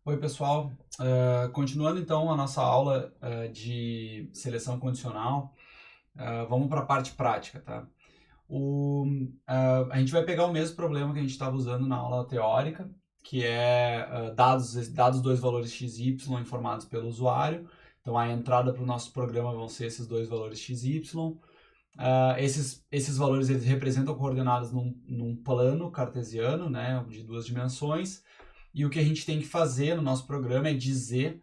Oi, pessoal. Continuando então a nossa aula de seleção condicional, vamos para a parte prática, tá? A gente vai pegar o mesmo problema que a gente estava usando na aula teórica, que é dados dois valores x e y informados pelo usuário. Então a entrada para o nosso programa vão ser esses dois valores x e y. Esses valores eles representam coordenadas num plano cartesiano, né, de duas dimensões. E o que a gente tem que fazer no nosso programa é dizer,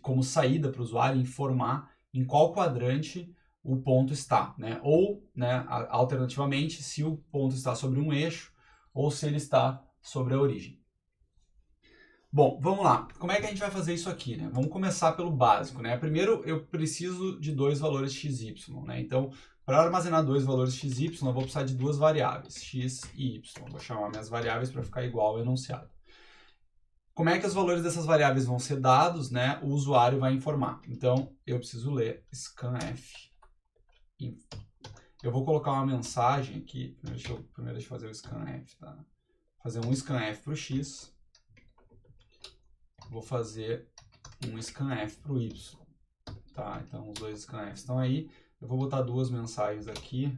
como saída para o usuário, informar em qual quadrante o ponto está, né? Ou, né, alternativamente, se o ponto está sobre um eixo ou se ele está sobre a origem. Bom, vamos lá. Como é que a gente vai fazer isso aqui, né? Vamos começar pelo básico, né? Primeiro, eu preciso de dois valores x e y, né? Então, para armazenar dois valores x e y, eu vou precisar de duas variáveis, x e y. Vou chamar minhas variáveis para ficar igual ao enunciado. Como é que os valores dessas variáveis vão ser dados, né? O usuário vai informar. Então, eu preciso ler scanf. Eu vou colocar uma mensagem aqui. Primeiro deixa eu fazer o scanf, tá? Fazer um scanf para o x. Vou fazer um scanf para o y. Tá? Então, os dois scanfs estão aí. Eu vou botar duas mensagens aqui.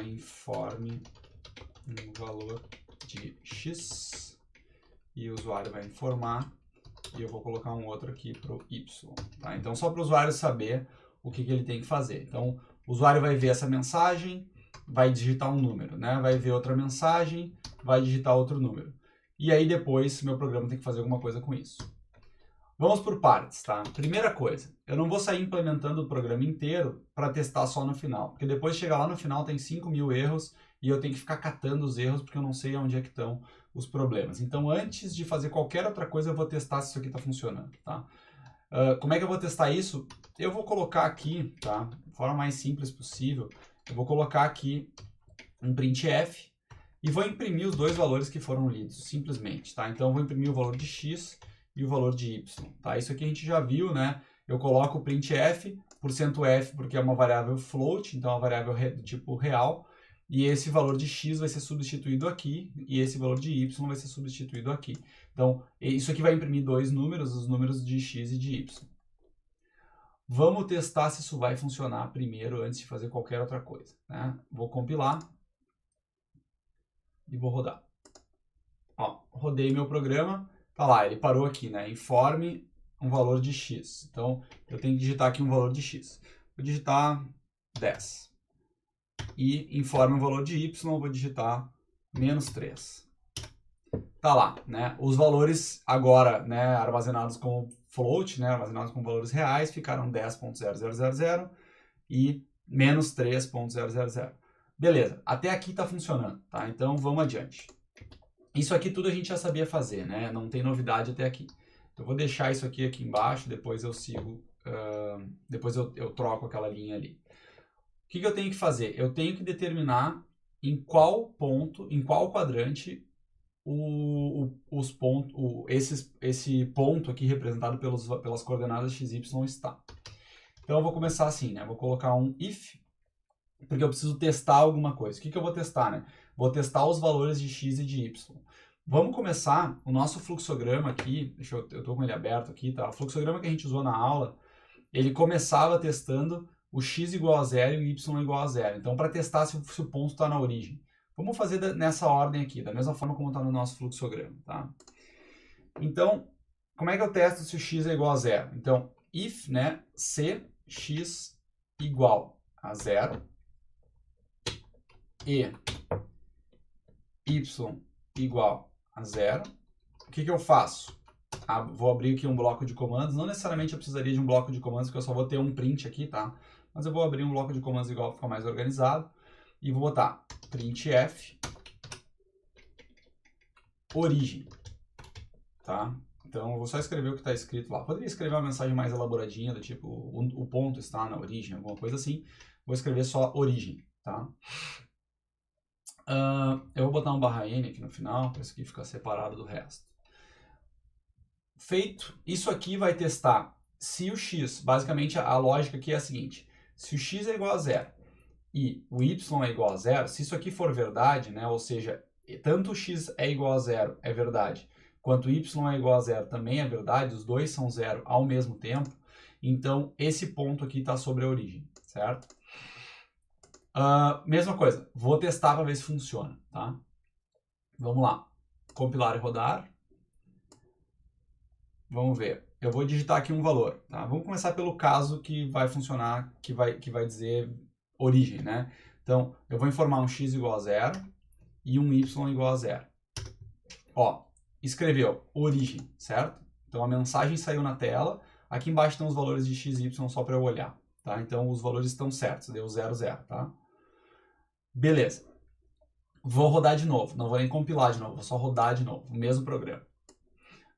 Informe um valor de x. E o usuário vai informar, e eu vou colocar um outro aqui para o y. Tá? Então, só para o usuário saber o que ele tem que fazer. Então, o usuário vai ver essa mensagem, vai digitar um número, né? Vai ver outra mensagem, vai digitar outro número. E aí, depois, meu programa tem que fazer alguma coisa com isso. Vamos por partes, tá? Primeira coisa, eu não vou sair implementando o programa inteiro para testar só no final, porque depois de chegar lá no final tem 5.000 erros e eu tenho que ficar catando os erros porque eu não sei onde é que estão os problemas. Então, antes de fazer qualquer outra coisa, eu vou testar se isso aqui está funcionando, tá? Como é que eu vou testar isso? Eu vou colocar aqui, tá? De forma mais simples possível, eu vou colocar aqui um printf e vou imprimir os dois valores que foram lidos, simplesmente, tá? Então, eu vou imprimir o valor de x e o valor de y, tá? Isso aqui a gente já viu, né? Eu coloco o printf, %f porque é uma variável float, então é uma variável do tipo real, e esse valor de x vai ser substituído aqui, e esse valor de y vai ser substituído aqui. Então, isso aqui vai imprimir dois números, os números de x e de y. Vamos testar se isso vai funcionar primeiro, antes de fazer qualquer outra coisa, né? Vou compilar e vou rodar. Ó, rodei meu programa, tá lá, ele parou aqui, né? Informe um valor de x. Então, eu tenho que digitar aqui um valor de x. Vou digitar 10. E informe um valor de y, vou digitar -3. Tá lá, né? Os valores agora, né, armazenados como float, né, armazenados com valores reais, ficaram 10.0000 e -3.000. Beleza, até aqui tá funcionando, tá? Então, vamos adiante. Isso aqui tudo a gente já sabia fazer, né? Não tem novidade até aqui. Eu vou deixar isso aqui embaixo, depois eu sigo, depois eu troco aquela linha ali. O que eu tenho que fazer? Eu tenho que determinar em qual ponto, em qual quadrante esse ponto aqui representado pelas coordenadas x, y está. Então eu vou começar assim, né? Vou colocar um if, porque eu preciso testar alguma coisa. O que eu vou testar, né? Vou testar os valores de x e de y. Vamos começar o nosso fluxograma aqui, eu estou com ele aberto aqui, tá? O fluxograma que a gente usou na aula, ele começava testando o x igual a 0 e o y igual a 0. Então, para testar se o ponto está na origem. Vamos fazer nessa ordem aqui, da mesma forma como está no nosso fluxograma, tá? Então, como é que eu testo se o x é igual a 0? Então, if, né, se x igual a 0 e y igual a 0, o que eu faço? Vou abrir aqui um bloco de comandos. Não necessariamente eu precisaria de um bloco de comandos, porque eu só vou ter um print aqui, tá? Mas eu vou abrir um bloco de comandos igual para ficar mais organizado. E vou botar printf origem, tá? Então, eu vou só escrever o que está escrito lá. Poderia escrever uma mensagem mais elaboradinha, do tipo, o ponto está na origem, alguma coisa assim. Vou escrever só origem, tá? Eu vou botar um /n aqui no final, para isso aqui ficar separado do resto. Feito, isso aqui vai testar se o x, basicamente a lógica aqui é a seguinte, se o x é igual a 0 e o y é igual a 0, se isso aqui for verdade, né, ou seja, tanto o x é igual a 0 é verdade, quanto y é igual a 0 também é verdade, os dois são 0 ao mesmo tempo, então esse ponto aqui está sobre a origem, certo? Mesma coisa, vou testar para ver se funciona, tá? Vamos lá, compilar e rodar. Vamos ver, eu vou digitar aqui um valor, tá? Vamos começar pelo caso que vai funcionar, que vai dizer origem, né? Então, eu vou informar um x igual a 0 e um y igual a 0. Ó, escreveu origem, certo? Então a mensagem saiu na tela, aqui embaixo estão os valores de x e y só para eu olhar, tá? Então os valores estão certos, deu 0, 0, tá? Beleza. Vou rodar de novo, não vou nem compilar de novo, vou só rodar de novo, o mesmo programa.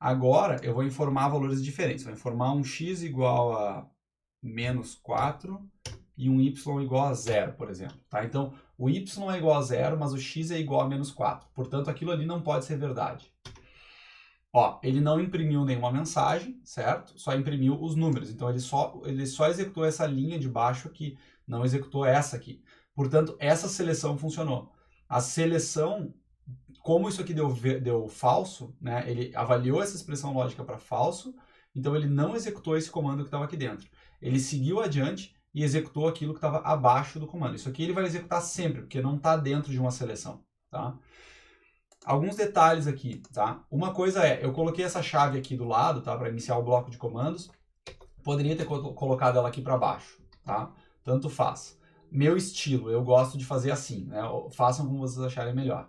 Agora eu vou informar valores diferentes, vou informar um x igual a menos 4 e um y igual a 0, por exemplo, tá? Então o y é igual a 0, mas o x é igual a menos 4, portanto aquilo ali não pode ser verdade. Ó, ele não imprimiu nenhuma mensagem, certo? Só imprimiu os números. Então ele só executou essa linha de baixo aqui, não executou essa aqui. Portanto, essa seleção funcionou. A seleção, como isso aqui deu falso, né? Ele avaliou essa expressão lógica para falso, então ele não executou esse comando que estava aqui dentro. Ele seguiu adiante e executou aquilo que estava abaixo do comando. Isso aqui ele vai executar sempre, porque não está dentro de uma seleção, tá? Alguns detalhes aqui, tá? Uma coisa é, eu coloquei essa chave aqui do lado, tá? Para iniciar o bloco de comandos. Poderia ter colocado ela aqui para baixo, tá? Tanto faz. Meu estilo, eu gosto de fazer assim, né? Façam como vocês acharem melhor.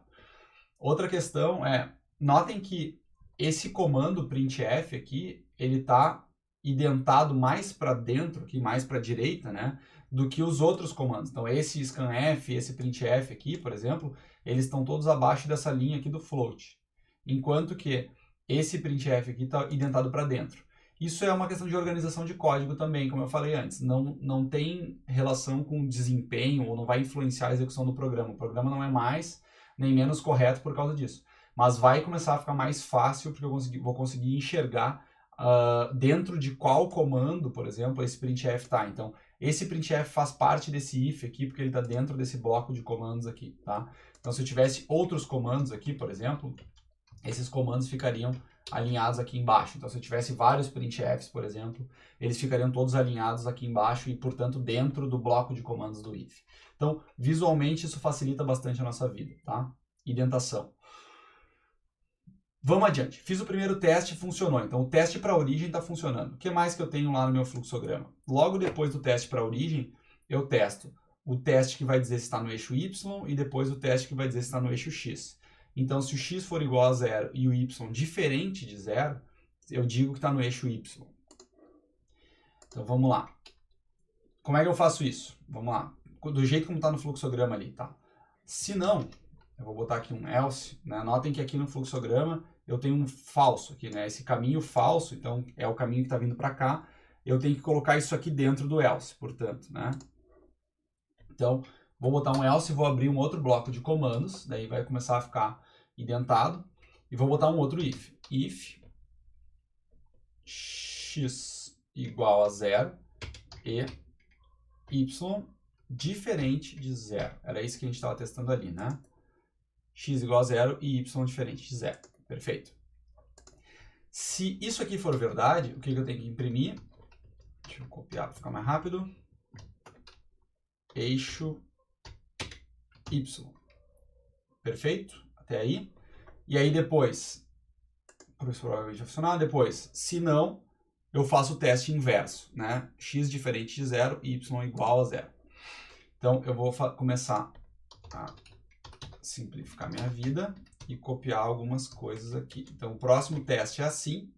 Outra questão é, notem que esse comando printf aqui, ele tá identado mais para dentro, aqui mais para a direita, né? Do que os outros comandos. Então esse scanf, esse printf aqui, por exemplo, eles estão todos abaixo dessa linha aqui do float. Enquanto que esse printf aqui está identado para dentro. Isso é uma questão de organização de código também, como eu falei antes. Não tem relação com desempenho ou não vai influenciar a execução do programa. O programa não é mais nem menos correto por causa disso. Mas vai começar a ficar mais fácil porque eu vou conseguir enxergar dentro de qual comando, por exemplo, esse printf está. Então, esse printf faz parte desse if aqui, porque ele está dentro desse bloco de comandos aqui, tá? Então, se eu tivesse outros comandos aqui, por exemplo, esses comandos ficariam alinhados aqui embaixo. Então, se eu tivesse vários printfs, por exemplo, eles ficariam todos alinhados aqui embaixo e, portanto, dentro do bloco de comandos do if. Então, visualmente, isso facilita bastante a nossa vida, tá? Identação. Vamos adiante. Fiz o primeiro teste, funcionou. Então, o teste para a origem está funcionando. O que mais que eu tenho lá no meu fluxograma? Logo depois do teste para a origem, eu testo o teste que vai dizer se está no eixo Y e depois o teste que vai dizer se está no eixo X. Então, se o X for igual a 0 e o Y diferente de 0, eu digo que está no eixo Y. Então, vamos lá. Como é que eu faço isso? Vamos lá. Do jeito como está no fluxograma ali, tá? Se não, eu vou botar aqui um else, né? Notem que aqui no fluxograma eu tenho um falso aqui, né? Esse caminho falso, então é o caminho que está vindo para cá. Eu tenho que colocar isso aqui dentro do else, portanto, né? Então, vou botar um else e vou abrir um outro bloco de comandos, daí vai começar a ficar identado. E vou botar um outro if. If x igual a 0 e y diferente de 0. Era isso que a gente estava testando ali, né? X igual a 0 e y diferente de 0. Perfeito. Se isso aqui for verdade, o que eu tenho que imprimir? Deixa eu copiar para ficar mais rápido. Eixo Y. Perfeito? Até aí. E aí depois, por isso provavelmente vai funcionar, depois, se não, eu faço o teste inverso, né? X diferente de 0 e Y igual a 0. Então, eu vou começar a simplificar minha vida e copiar algumas coisas aqui. Então, o próximo teste é assim.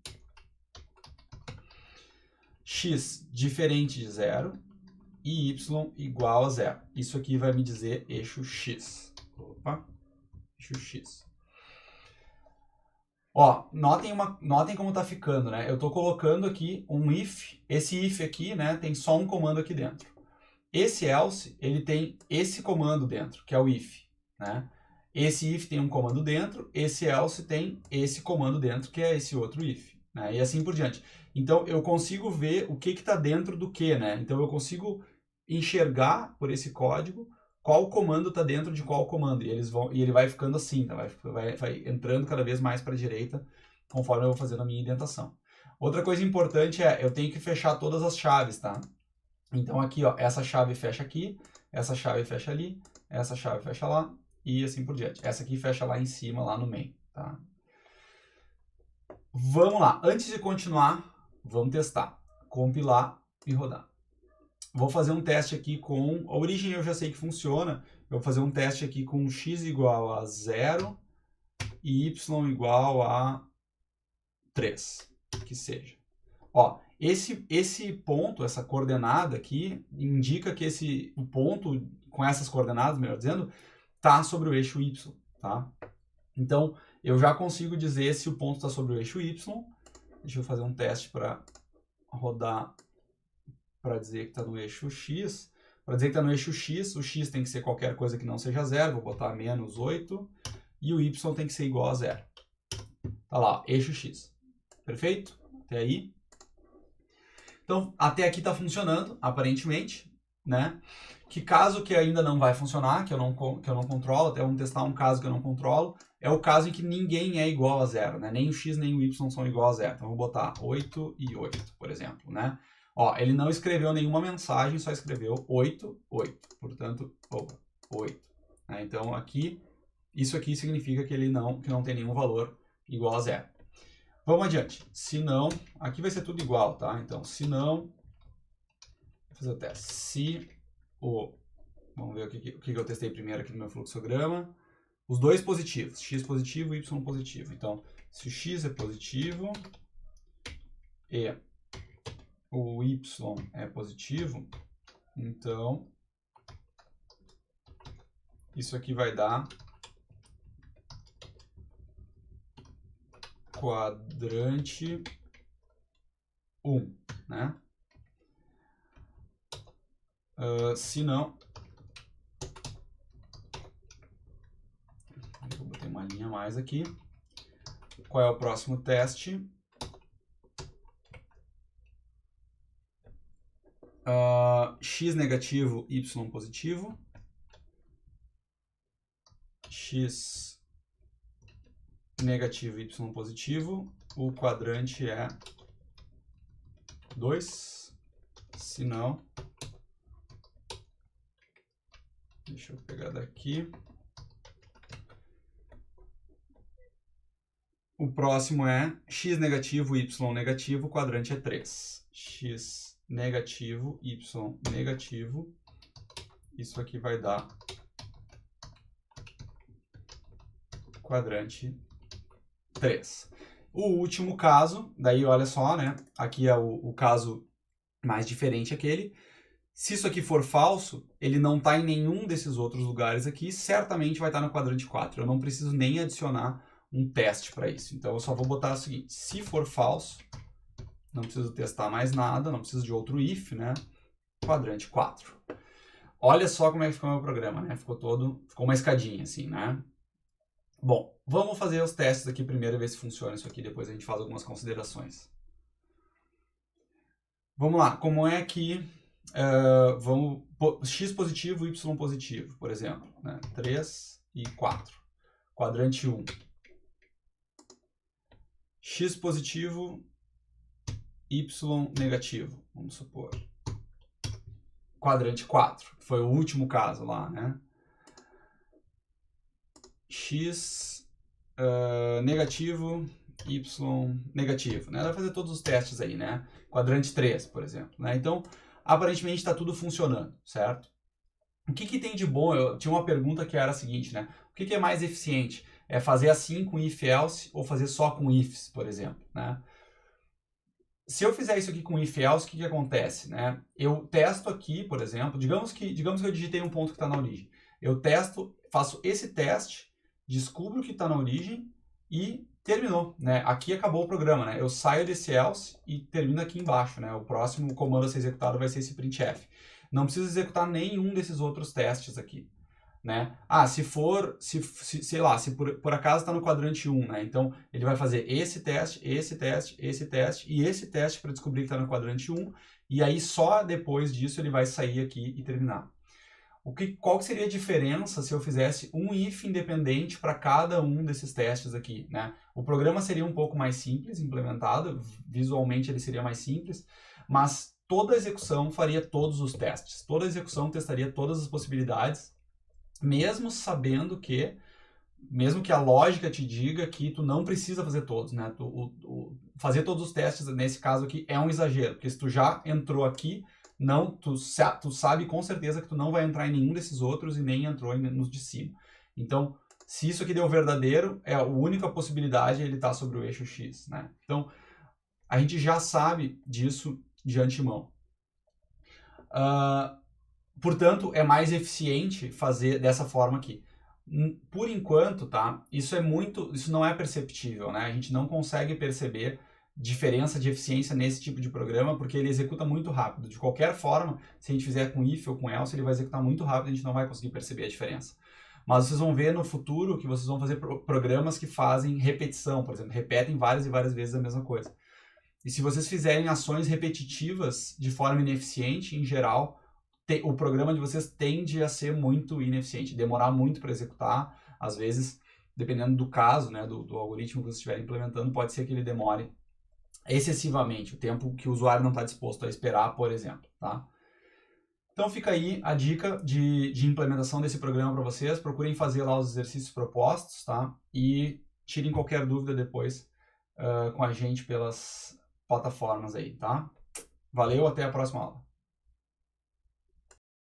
X diferente de 0 e y igual a 0. Isso aqui vai me dizer eixo X. Opa, eixo X. Ó, notem como tá ficando, né? Eu tô colocando aqui um if. Esse if aqui, né, tem só um comando aqui dentro. Esse else, ele tem esse comando dentro, que é o if, né? Esse if tem um comando dentro, esse else tem esse comando dentro, que é esse outro if, né? E assim por diante. Então, eu consigo ver o que está dentro do que, né? Então, eu consigo enxergar por esse código qual comando está dentro de qual comando. E ele vai ficando assim, tá? vai entrando cada vez mais para a direita conforme eu vou fazendo a minha indentação. Outra coisa importante é, eu tenho que fechar todas as chaves, tá? Então aqui, ó, essa chave fecha aqui, essa chave fecha ali, essa chave fecha lá, e assim por diante. Essa aqui fecha lá em cima, lá no meio, tá? Vamos lá, antes de continuar, vamos testar. Compilar e rodar. Vou fazer um teste aqui com... A origem eu já sei que funciona. Eu vou fazer um teste aqui com x igual a 0 e y igual a 3, que seja. Ó, esse ponto, essa coordenada aqui, indica que o ponto com essas coordenadas, melhor dizendo, está sobre o eixo y, tá? Então, eu já consigo dizer se o ponto está sobre o eixo y. Deixa eu fazer um teste para rodar, para dizer que está no eixo x. Para dizer que está no eixo x, o x tem que ser qualquer coisa que não seja zero. Vou botar menos 8. E o y tem que ser igual a zero. Tá lá, eixo x. Perfeito? Até aí. Então, até aqui está funcionando, aparentemente, né? Que caso que ainda não vai funcionar, que eu não controlo, até vamos testar um caso que eu não controlo, é o caso em que ninguém é igual a zero, né? Nem o x nem o y são igual a zero. Então, eu vou botar 8 e 8, por exemplo, né? Ó, ele não escreveu nenhuma mensagem, só escreveu 8, 8. Portanto, 8. Né? Então, aqui, isso aqui significa que ele não tem nenhum valor igual a zero. Vamos adiante. Se não, aqui vai ser tudo igual, tá? Então, se não, vou fazer o teste. Se o... Vamos ver o que eu testei primeiro aqui no meu fluxograma. Os dois positivos, x positivo e y positivo. Então, se o x é positivo e o y é positivo, então isso aqui vai dar quadrante 1, né? Se não, eu botei uma linha a mais aqui. Qual é o próximo teste? X negativo, y positivo. X negativo, y positivo. O quadrante é 2. Se não, deixa eu pegar daqui. O próximo é x negativo, y negativo, o quadrante é 3. X negativo, y negativo. Isso aqui vai dar quadrante 3. O último caso, daí olha só, né? Aqui é o caso mais diferente aquele. Se isso aqui for falso, ele não está em nenhum desses outros lugares aqui, certamente vai estar no quadrante 4. Eu não preciso nem adicionar um teste para isso. Então, eu só vou botar o seguinte, se for falso, não preciso testar mais nada, não preciso de outro if, né? Quadrante 4. Olha só como é que ficou o meu programa, né? Ficou uma escadinha assim, né? Bom, vamos fazer os testes aqui primeiro e ver se funciona isso aqui, depois a gente faz algumas considerações. Vamos lá, como é que... x positivo, y positivo, por exemplo, né? 3 e 4. Quadrante 1. X positivo, y negativo, vamos supor. Quadrante 4, que foi o último caso lá, né? X negativo, y negativo, né? Vai fazer todos os testes aí, né? Quadrante 3, por exemplo, né? Então, aparentemente está tudo funcionando, certo? O que tem de bom? Eu tinha uma pergunta que era a seguinte, né? O que é mais eficiente? É fazer assim com if-else ou fazer só com ifs, por exemplo, né? Se eu fizer isso aqui com if-else, o que acontece, né? Eu testo aqui, por exemplo, digamos que eu digitei um ponto que está na origem. Eu testo, faço esse teste, descubro que está na origem e terminou, né? Aqui acabou o programa, né? Eu saio desse else e termino aqui embaixo, né? O próximo comando a ser executado vai ser esse printf. Não preciso executar nenhum desses outros testes aqui, né? Ah, sei lá, se por acaso está no quadrante 1, né? Então, ele vai fazer esse teste, esse teste, esse teste e esse teste para descobrir que está no quadrante 1, e aí só depois disso ele vai sair aqui e terminar. Qual que seria a diferença se eu fizesse um if independente para cada um desses testes aqui, né? O programa seria um pouco mais simples implementado, visualmente ele seria mais simples, mas toda a execução faria todos os testes. Toda a execução testaria todas as possibilidades, mesmo sabendo que, mesmo que a lógica te diga que tu não precisa fazer todos, né? Fazer todos os testes, nesse caso aqui, é um exagero, porque se tu já entrou aqui, tu sabe com certeza que tu não vai entrar em nenhum desses outros e nem entrou nos de cima. Então, se isso aqui deu verdadeiro, a única possibilidade ele estar sobre o eixo X, né? Então, a gente já sabe disso de antemão. Portanto, é mais eficiente fazer dessa forma aqui. Por enquanto, tá? Isso não é perceptível, né? A gente não consegue perceber diferença de eficiência nesse tipo de programa, porque ele executa muito rápido. De qualquer forma, se a gente fizer com if ou com else, ele vai executar muito rápido e a gente não vai conseguir perceber a diferença. Mas vocês vão ver no futuro que vocês vão fazer programas que fazem repetição, por exemplo, repetem várias e várias vezes a mesma coisa. E se vocês fizerem ações repetitivas de forma ineficiente, em geral, o programa de vocês tende a ser muito ineficiente, demorar muito para executar. Às vezes, dependendo do caso, né, do algoritmo que vocês estiverem implementando, pode ser que ele demore excessivamente, o tempo que o usuário não está disposto a esperar, por exemplo, tá? Então fica aí a dica de implementação desse programa para vocês. Procurem fazer lá os exercícios propostos, tá? E tirem qualquer dúvida depois com a gente pelas plataformas aí, tá? Valeu, até a próxima aula.